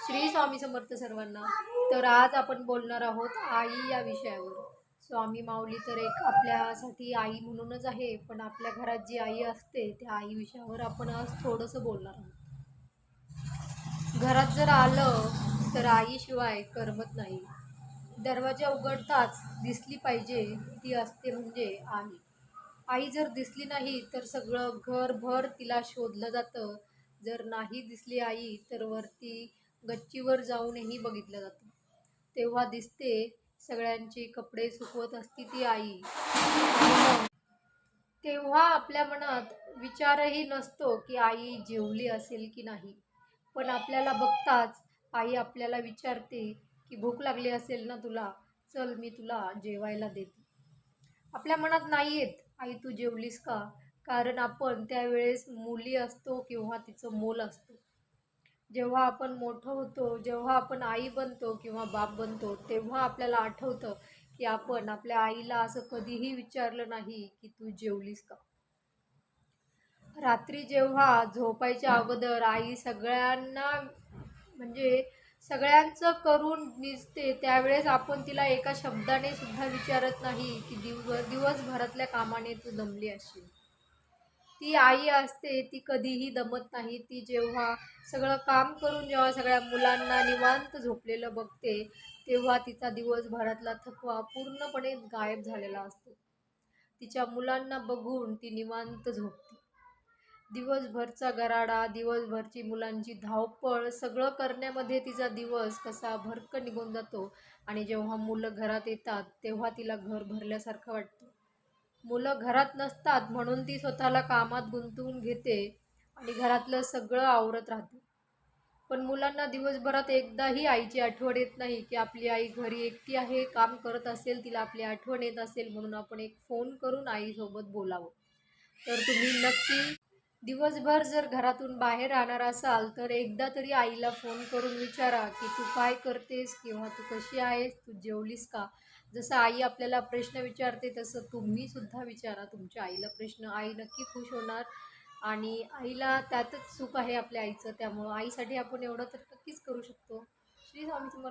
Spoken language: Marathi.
श्री स्वामी समर्थ सर्वांना. तर आज आपण बोलणार आहोत आई या विषयावर. स्वामी माऊली तर एक आपल्यासाठी आई म्हणूनच आहे, पण आपल्या घरात जी आई असते त्या आई विषयावर आपण आज थोडंसं बोलणार आहोत. घरात जर आलं तर आईशिवाय करमत नाही. दरवाजा उघडताच दिसली पाहिजे ती असते म्हणजे आई. आई जर दिसली नाही तर सगळं घरभर तिला शोधलं जातं. जर नाही दिसली आई तर वरती गच्चीवर जाऊनही बघितलं जातं. तेव्हा दिसते सगळ्यांचे कपडे सुकवत असती ती आई. तेव्हा आपल्या मनात विचारही नसतो की आई जेवली असेल की नाही. पण आपल्याला बघताच आई आपल्याला विचारते की भूक लागली असेल ना तुला, चल मी तुला जेवायला देते. आपल्या मनात नाही येत आई तू जेवलीस का, कारण आपण त्यावेळेस मुली असतो किंवा तिचं मूल असतो. जेव्हा आपण मोठं होतो, जेव्हा आपण आई बनतो किंवा बाप बनतो, तेव्हा आपल्याला आठवतं की आपण आपल्या आईला असं कधीही विचारलं नाही की तू जेवलीस का. रात्री जेव्हा झोपायच्या अगोदर आई सगळ्यांना म्हणजे सगळ्यांचं करून निजते, त्यावेळेस आपण तिला एका शब्दाने सुद्धा विचारत नाही की दिवसभरातल्या कामाने तू दमली असशील. ती आई असते ती कधीही दमत नाही. ती जेव्हा सगळं काम करून जेव्हा सगळ्या मुलांना निवांत झोपलेलं बघते, तेव्हा तिचा दिवसभरातला थकवा पूर्णपणे गायब झालेला असतो. तिच्या मुलांना बघून ती निवांत झोपते. दिवसभरचा गराडा, दिवसभरची मुलांची धावपळ सगळं करण्यामध्ये तिचा दिवस कसा भरकन निघून जातो आणि जेव्हा मुलं घरात येतात तेव्हा तिला घर भरल्यासारखं वाटतं. मुलं घरात नसतात म्हणून ती स्वतःला कामात गुंतवून घेते आणि घरातलं सगळं आवरत राहते. पण मुलांना दिवसभरात एकदाही आईची आठवण येत नाही की आपली आई घरी एकटी आहे, काम करत असेल, तिला आपली आठवण येत असेल म्हणून आपण एक फोन करून आईसोबत बोलावं. तर तुम्ही नक्की दिवसभर जर घरातून बाहेर राहणार असाल तर एकदा तरी आईला फोन करून विचारा की तू काय करतेस किंवा तू कशी आहेस, तू जेवलीस का. जसं आई आपल्याला प्रश्न विचारते तसं तुम्ही सुद्धा विचारा तुमच्या आईला प्रश्न. आई नक्की खुश होणार आणि आईला त्यातच सुख आहे आपल्या आईचं. त्यामुळं आईसाठी आपण एवढं तर नक्कीच करू शकतो. श्री स्वामी समर्थ.